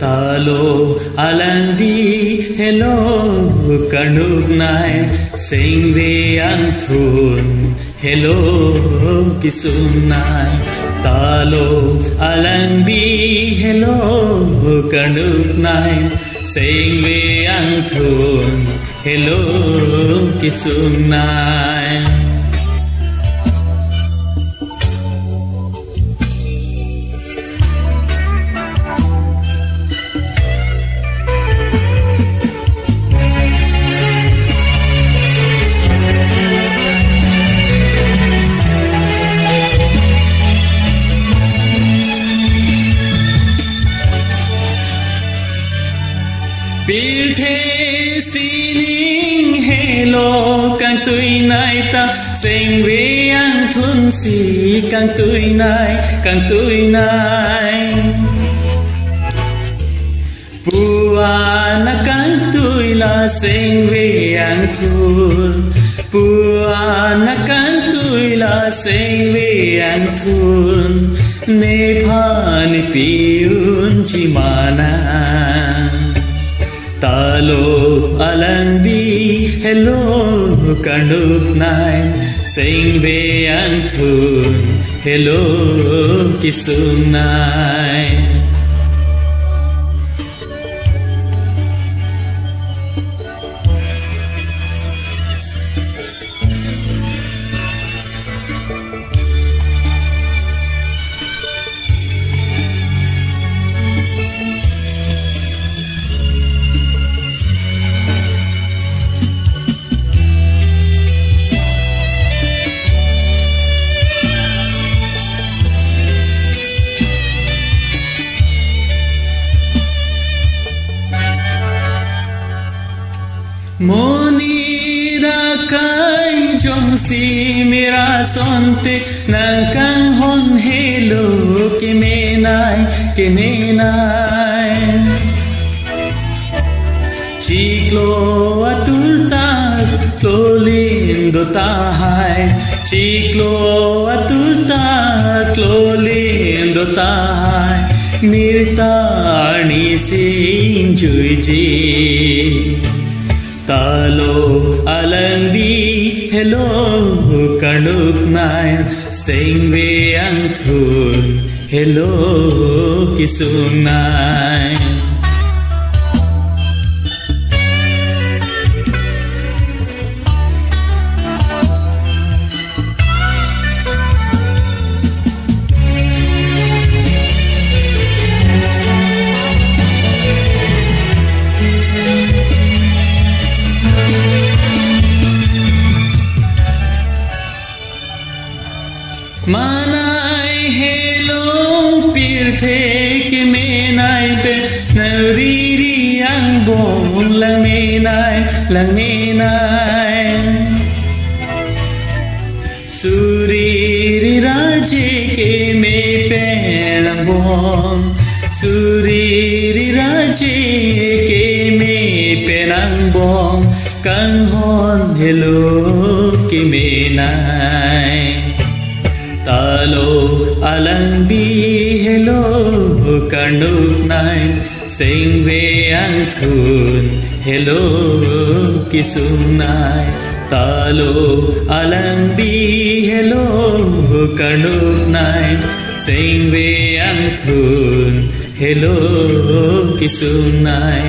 talo alandi hello kanuk nai sing ve ang thun hello kisum nai talo alandi hello kanuk nai sing ve ang thun hello kisum nai Bir thế sining hello càng tươi nay ta sinh với anh thun si càng tươi nay puana càng tươi là sinh với anh thun puana càng tươi là sinh với anh thun ne phan piun chimana talo alandi hello kanuk nai sing ve ang thun hello kisum nai Monira kai jong si mera sonte nang kang hon hello ke menai chiklo atul tak klolindo tahai chiklo atul tak klolindo tahai mirtani sing juiji talo alandi hello kanuk nai sing ve ang thun hello kisum nai manai hello pirthe ke menai pe nariri ang bong lang menai suriri raje ke me pe lang bong suriri raje ke me pe lang bong kang hon hello ke menai talo alandi hello kanuk nai sing ve ang thun hello kisum nai talo alandi hello kanuk nai sing ve ang thun hello kisum nai